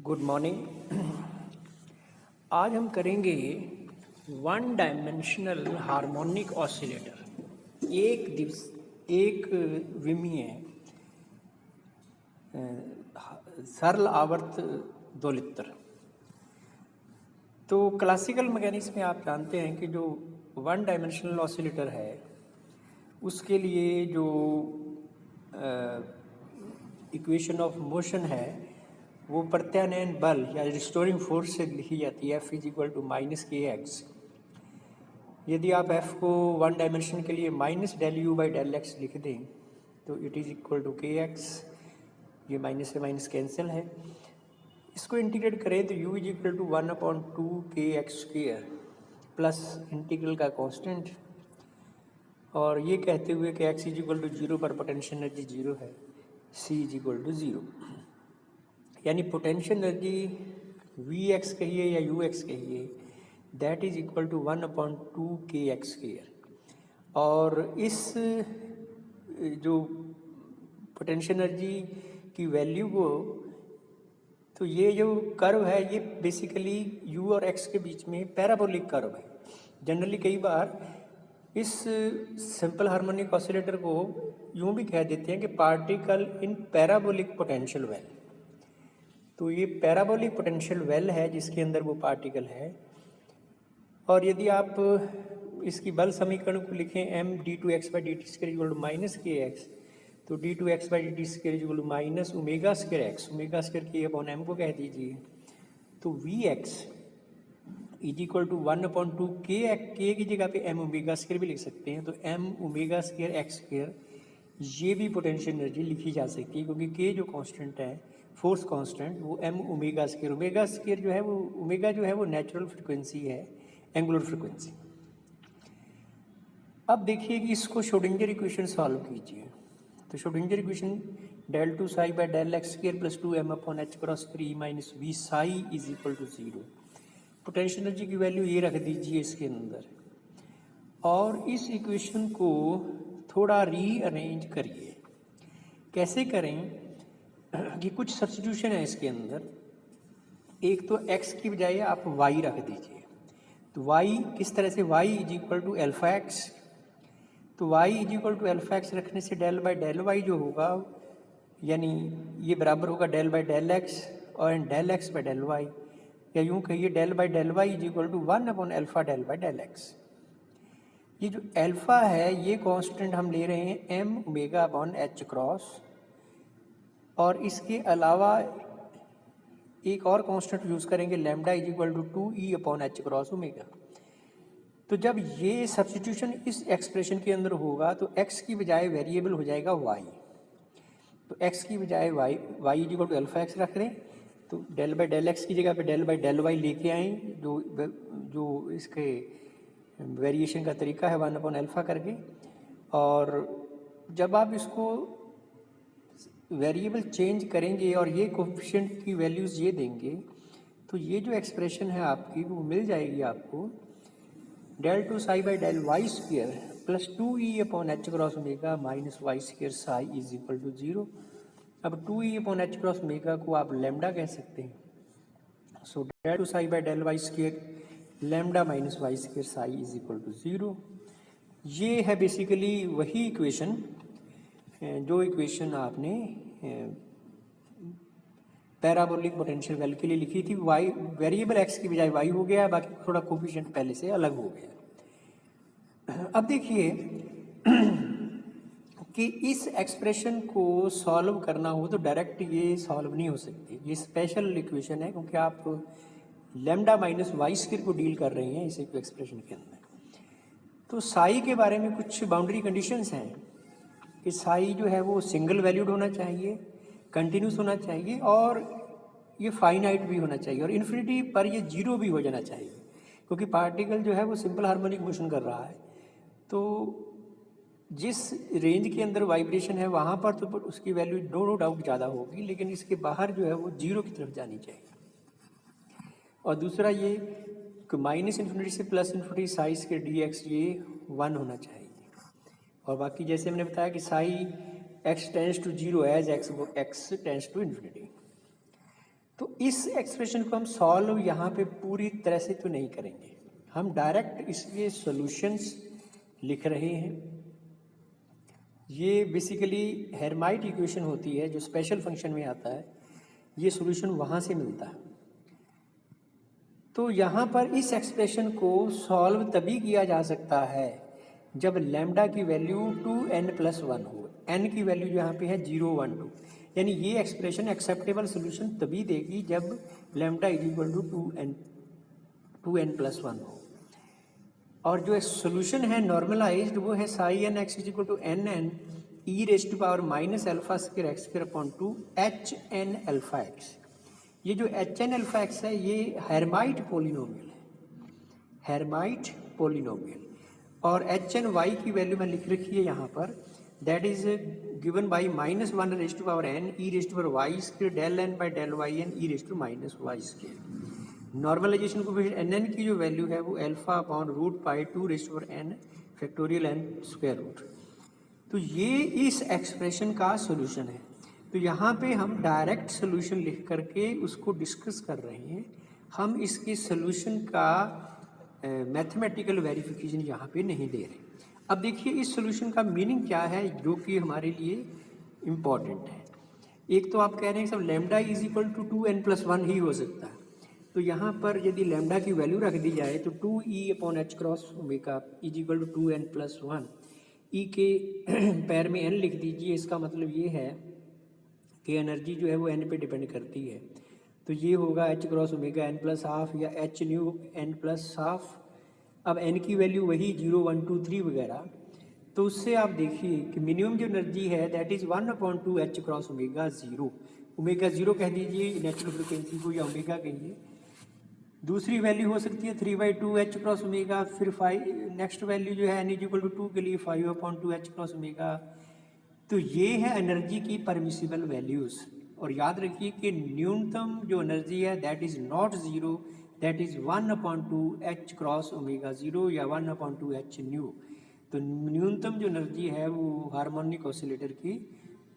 Good morning. आज हम करेंगे वन डायमेंशनल हार्मोनिक ऑसिलेटर। एक विमीय सरल आवर्त दोलित्र। तो क्लासिकल मैकेनिक्स में आप जानते हैं कि जो वन डायमेंशनल ऑसिलेटर है उसके लिए जो इक्वेशन ऑफ मोशन है वो प्रत्यानयन बल या रिस्टोरिंग फोर्स से लिखी जाती है, F=-kx। यदि आप F को वन डायमेंशन के लिए -∂u/∂x लिख दें तो it is equal to kx। ये माइनस से माइनस कैंसिल है। इसको इंटीग्रेट करें तो u=1/2kx² प्लस इंटीग्रल का कांस्टेंट, और ये कहते हुए कि x=0 पर पोटेंशियल एनर्जी 0 है, c=0। यानी पोटेंशियल एनर्जी Vx कहिए या Ux कहिए, that is equal to 1/2kx²। और इस जो पोटेंशियल एनर्जी की वैल्यू को, तो ये जो कर्व है ये बेसिकली u और x के बीच में पैराबोलिक कर्व है। जनरली कई बार इस सिंपल हार्मोनिक ऑसिलेटर को यूँ भी कह देते हैं कि particle in parabolic potential well. तो ये पैराबोलिक पोटेंशियल वेल है जिसके अंदर वो पार्टिकल है। और यदि आप इसकी बल समीकरण को लिखें m d2x/dt²-kx, तो d2x/dt² -ω²x, ω²k/m को कह दीजिए, तो Vx = 1/2k, k की जगह पे m⍵² भी लिख सकते हैं। तो m⍵²x², ये भी पोटेंशियल एनर्जी लिखी जा सकती है क्योंकि k जो कांस्टेंट है, फोर्स कांस्टेंट, वो m⍵²। ω² जो है वो ओमेगा जो है वो नेचुरल फ्रिक्वेंसी है, एंगुलर फ्रिक्वेंसी। अब देखिए कि इसको श्रोडिंगर इक्वेशन सॉल्व कीजिए। तो Schrodinger equation del2ψ/del x² + 2m/h×3 - v ψ = 0। Potential energy की वैल्यू ये रख दीजिए इसके अंदर, और इस इक्वेशन को थोड़ा रीअरेंज करिए। कैसे करें कि कुछ सब्स्टिट्यूशन है इसके अंदर। एक तो x की बजाय आप y रख दीजिए। तो y किस तरह से, y = αx। तो y = αx रखने से del/del y जो होगा, यानी ये बराबर होगा del/del x और del x/del y, या यूँ कहिए del/del y = 1/α del/del x। ये जो अल्फ़ा है ये कांस्टेंट हम ले रहे हैं m⍵/h×, और इसके अलावा एक और कांस्टेंट यूज़ करेंगे लैम्डा = 2e/h×ω। तो जब ये सब्स्टिट्यूशन इस एक्सप्रेशन के अंदर होगा तो x की बजाय वेरिएबल हो जाएगा y। तो x की बजाय y = αx रख लें। तो del/del x की जगह पे del/del y लेके आएँ, जो इसके वेरिएशन का तरीका है 1/α करके। और जब आप इसको वेरिएबल चेंज करेंगे और ये कोफिशिएंट की वैल्यूज़ ये देंगे, तो ये जो एक्सप्रेशन है आपकी वो मिल जाएगी आपको del2ψ/del y² + 2e/h×ω - y² ψ = 0। अब 2e/h×ω को आप लैम्डा कह सकते हैं। सो del2ψ/del y² लैम्डा - y² ψ = 0। ये है बेसिकली वही इक्वेशन जो इक्वेशन आपने पैराबोलिक पोटेंशियल वेल के लिए लिखी थी। y वेरिएबल x की बजाय y हो गया, बाकी थोड़ा कोफिशिएंट पहले से अलग हो गया। अब देखिए कि इस एक्सप्रेशन को सॉल्व करना हो तो डायरेक्ट ये सॉल्व नहीं हो सकती, ये स्पेशल इक्वेशन है क्योंकि आप लैम्डा -y² को डील कर रहे हैं इस एक्सप्रेशन के अंदर। तो साई के बारे में कुछ बाउंड्री कंडीशंस हैं कि साई जो है वो सिंगल वैल्यूड होना चाहिए, कंटिन्यूस होना चाहिए, और ये फाइनाइट भी होना चाहिए, और इन्फिनिटी पर ये 0 भी हो जाना चाहिए क्योंकि पार्टिकल जो है वो सिंपल हार्मोनिक मोशन कर रहा है। तो जिस रेंज के अंदर वाइब्रेशन है वहाँ पर तो उसकी वैल्यू नो डाउट ज़्यादा होगी, लेकिन इसके बाहर जो है वो 0 की तरफ जानी चाहिए। और दूसरा ये कि -∞ से +∞ साइज के dx ये 1 होना चाहिए। और बाकी जैसे मैंने बताया कि psi x tends to 0 as x tends to ∞। तो इस एक्सप्रेशन को हम सॉल्व यहाँ पे पूरी तरह से तो नहीं करेंगे, हम डायरेक्ट इसके सॉल्यूशंस लिख रहे हैं। ये बेसिकली हेर्माइट इक्वेशन होती है जो स्पेशल फंक्शन में आता है, ये सॉल्यूशन वहाँ से मिलता है। तो यहाँ पर इस एक्सप्रेशन को सॉल्व तभी किया जा सकता है जब लैम्डा की वैल्यू 2n+1 हो, n की वैल्यू जो यहाँ पे है 0, 1, 2, यानी ये एक्सप्रेशन एक्सेप्टेबल सोल्यूशन तभी देगी जब लैम्डा = 2n+1 हो। और जो सोल्यूशन है नॉर्मलाइज्ड वो है sin x = nn e⁻⁻α²x² hn alpha x। ये जो hn अल्फा x है ये हेर्माइट पोलिनोमियल है, हेर्माइट पोलिनोमियल। और hn y की वैल्यू मैं लिख रखी है यहाँ पर, that is given by -1n e⁻y² del n by del yn e⁻⁻y²। Normalisation को nn की जो वैल्यू है वो α/√π2n⁴n²। तो ये इस एक्सप्रेशन का सॉल्यूशन है। तो यहाँ पे हम डायरेक्ट सॉल्यूशन लिख करके उसको डिस्कस कर रहे हैं, हम इसके सॉल्यूशन का मैथमेटिकल वेरिफिकेशन यहाँ पे नहीं दे रहे। अब देखिए इस सॉल्यूशन का मीनिंग क्या है जो कि हमारे लिए इम्पॉर्टेंट है। एक तो आप कह रहे हैं सब लैम्डा = 2n+1 ही हो सकता है, तो यहाँ पर यदि लैम्डा की वैल्यू रख दी जाए तो 2e/h×ω = 2n+1, ई के पैर में n लिख दीजिए। इसका मतलब ये है कि एनर्जी जो है वो n पे डिपेंड करती है, तो ये होगा h×ω n+12 या h⁻ n+12। अब n की वैल्यू वही 0, 1, 2, 3 वगैरह, तो उससे आप देखिए कि मिनिमम जो एनर्जी है दैट इज़ 1/2 h×ω0। ω0 कह दीजिए नेचुरल फ्रिक्वेंसी को, या ओमेगा कहिए। दूसरी वैल्यू हो सकती है 3/2 h×ω, फिर 5 नेक्स्ट वैल्यू जो है n = 2 के लिए 5/2 h×ω। तो ये है एनर्जी की परमिसिबल वैल्यूज़। और याद रखिए कि न्यूनतम जो एनर्जी है that is not zero, that is 1/2 h×ω0 या 1/2 h⁻। तो न्यूनतम जो एनर्जी है वो हार्मोनिक ऑसिलेटर की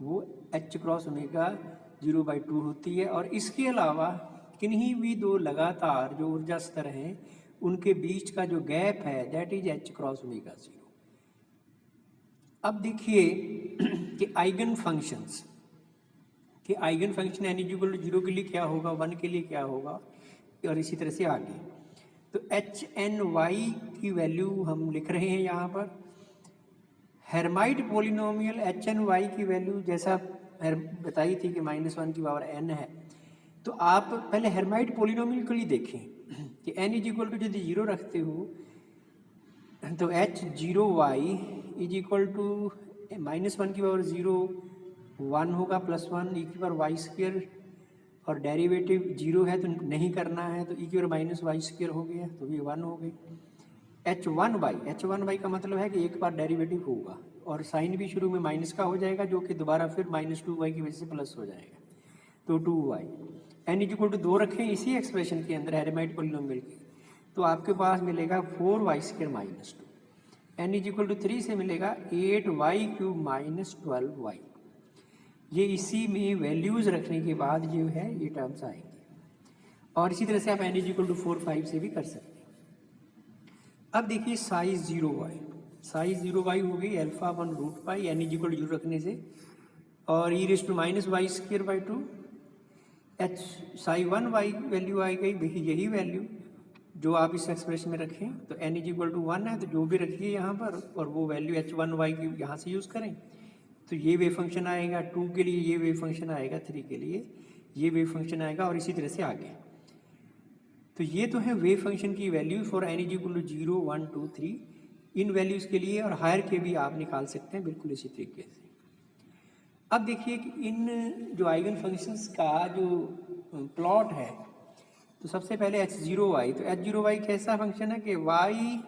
वो h×ω0/2 होती है। और इसके अलावा किन्हीं भी दो लगातार जो ऊर्जा स्तर हैं उनके बीच का जो गैप है दैट इज h×ω0। अब देखिए कि आइगन फंक्शंस कि आइगन फंक्शन n = 0 के लिए क्या होगा, 1 के लिए क्या होगा, और इसी तरह से आगे। तो hny की वैल्यू हम लिख रहे हैं यहाँ पर। हेर्माइट पोलिनोमियल hny की वैल्यू जैसा बताई थी कि -1n है। तो आप पहले हेर्माइट पोलिनोमियल के लिए देखें कि n = यदि 0 रखते हो तो h0y = -1/0 1 होगा +1 e⁻y², और डेरिवेटिव 0 है तो नहीं करना है, तो e⁻−y² हो गया, तो ये 1 हो गई। h1y का मतलब है कि एक बार डेरिवेटिव होगा और साइन भी शुरू में माइनस का हो जाएगा जो कि दोबारा फिर -2y की वजह से प्लस हो जाएगा, तो 2y। n = 2 रखें इसी एक्सप्रेशन के अंदर हेर्माइट पोलिनोमियल की, तो आपके पास मिलेगा 4y² - 2। n = 3 से मिलेगा 8y³ - 12y। ये इसी में वैल्यूज़ रखने के बाद जो है ये टर्म्स आएंगे। और इसी तरह से आप n = 4, 5 से भी कर सकते हैं। अब देखिए साइज 0y हो गई α/√π n = 0 रखने से, और e⁻−y²/2 h psi1y वैल्यू आई गई, यही वैल्यू जो आप इस एक्सप्रेशन में रखें। तो n = 1 है तो जो भी रखिए यहाँ पर, और वो वैल्यू h1y की यहाँ से यूज़ करें, तो ये वेव फंक्शन आएगा 2 के लिए, ये वेव फंक्शन आएगा 3 के लिए, ये वेव फंक्शन आएगा, और इसी तरह से आगे। तो ये तो है वेव फंक्शन की value for n = 0, 1, 2, 3 in values के लिए, और हायर के भी आप निकाल सकते हैं बिल्कुल इसी तरीके से। अब देखिए कि इन जो आइगन फंक्शंस का जो प्लॉट है, तो सबसे पहले h0y, तो h0y कैसा फंक्शन है कि y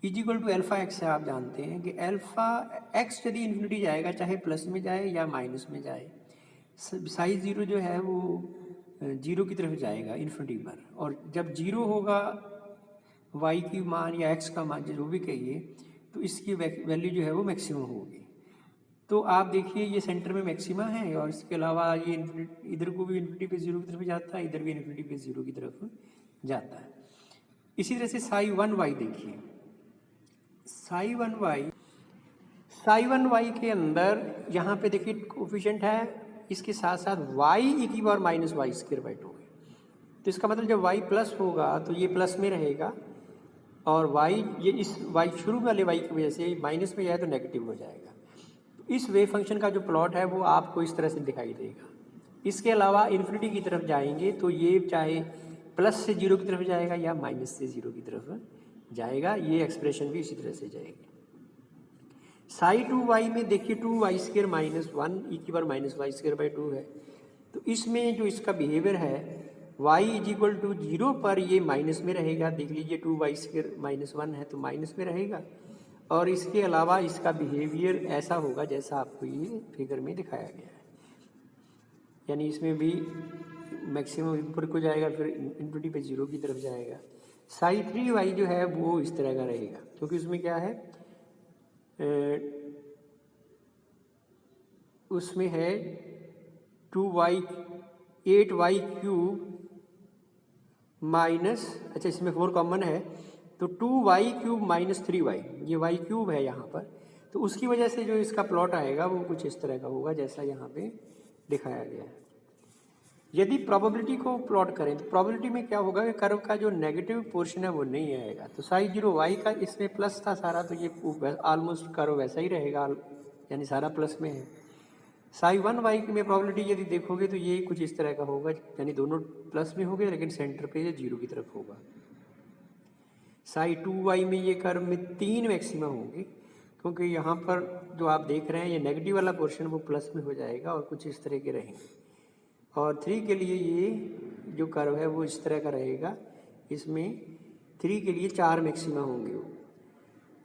= αx है। आप जानते हैं कि अल्फा x यदि इन्फिनिटी जाएगा चाहे प्लस में जाए या माइनस में जाए, साइज 0 जो है वो 0 की तरफ जाएगा इन्फिनिटी पर, और जब 0 होगा y की मान या x का मान जो भी कहिए, तो इसकी वैल्यू जो है वो मैक्सिमम होगी। तो आप देखिए ये सेंटर में मैक्सिमा है और इसके अलावा ये इधर को भी इन्फिनिटी पे जीरो की तरफ जाता है, इधर भी इन्फिनिटी पे जीरो की तरफ जाता है। इसी तरह से साई वन वाई देखिए, साई वन वाई के अंदर यहाँ पे देखिए कोफिशिएंट है, इसके साथ साथ वाई ई की power minus y square by 2 है। तो इसका मतलब जब वाई प्लस होगा तो ये प्लस में रहेगा और वाई ये इस वाई शुरू वाले वाई की वजह से माइनस में जाए तो नेगेटिव हो जाएगा। इस वेव फंक्शन का जो प्लॉट है वो आपको इस तरह से दिखाई देगा। इसके अलावा इन्फिनिटी की तरफ जाएंगे तो ये चाहे प्लस से जीरो की तरफ जाएगा या माइनस से जीरो की तरफ जाएगा, ये एक्सप्रेशन भी इसी तरह से जाएगी। साई टू वाई में देखिए two y squared minus one e की power minus y squared by 2 है। तो इसमें जो इसका बिहेवियर है y is equal to zero पर ये माइनस में रहेगा। देख लीजिए two y squared minus one है तो माइनस में रहेगा और इसके अलावा इसका बिहेवियर ऐसा होगा जैसा आपको ये फिगर में दिखाया गया है, यानी इसमें भी मैक्सिमम ऊपर को जाएगा फिर इन्फिनिटी पे जीरो की तरफ जाएगा। साई थ्री वाई जो है वो इस तरह का रहेगा क्योंकि उसमें क्या है उसमें है two y eight y cube minus, अच्छा इसमें 4 कॉमन है तो two y cube minus three y, ये वाई क्यूब है यहाँ पर, तो उसकी वजह से जो इसका प्लॉट आएगा वो कुछ इस तरह का होगा जैसा यहाँ पे दिखाया गया है। यदि प्रोबेबिलिटी को प्लॉट करें तो प्रोबेबिलिटी में क्या होगा कि कर्व का जो नेगेटिव पोर्शन है वो नहीं आएगा। तो साई जीरो वाई का इसमें प्लस था सारा, तो ये ऑलमोस्ट कर्व वैसा ही रहेगा, यानी सारा प्लस में है। साई वन वाई में प्रोबेबिलिटी यदि देखोगे तो ये कुछ इस तरह का होगा, यानी दोनों प्लस में हो गए लेकिन सेंटर पे ये जीरो की तरफ होगा। साई टू वाई में ये कर्व में 3 मैक्सिमा होंगे क्योंकि यहाँ पर जो आप देख रहे हैं ये नेगेटिव वाला पोर्शन वो प्लस में हो जाएगा और कुछ इस तरह के रहेंगे। और 3 के लिए ये जो कर्व है वो इस तरह का रहेगा, इसमें 3 के लिए 4 मैक्सिमा होंगे।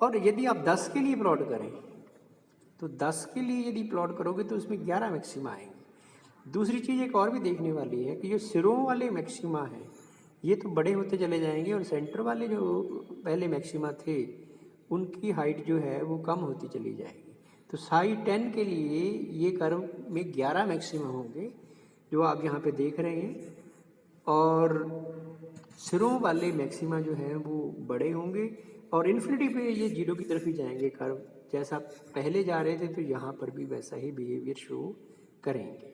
और यदि आप 10 के लिए प्लॉट करें तो 10 के लिए यदि प्लॉट करोगे तो उसमें 11 मैक्सिमा आएंगे। दूसरी चीज़ एक और भी देखने वाली है कि जो सिरों वाले मैक्सिमा हैं ये तो बड़े होते चले जाएंगे और सेंटर वाले जो पहले मैक्सिमा थे उनकी हाइट जो है वो कम होती चली जाएगी। तो साई 10 के लिए ये कर्व में 11 मैक्सिमा होंगे जो आप यहाँ पे देख रहे हैं, और सिरों वाले मैक्सिमा जो है वो बड़े होंगे और इन्फिनिटी पे ये जीरो की तरफ ही जाएंगे कर्व, जैसा पहले जा रहे थे तो यहाँ पर भी वैसा ही बिहेवियर शो करेंगे।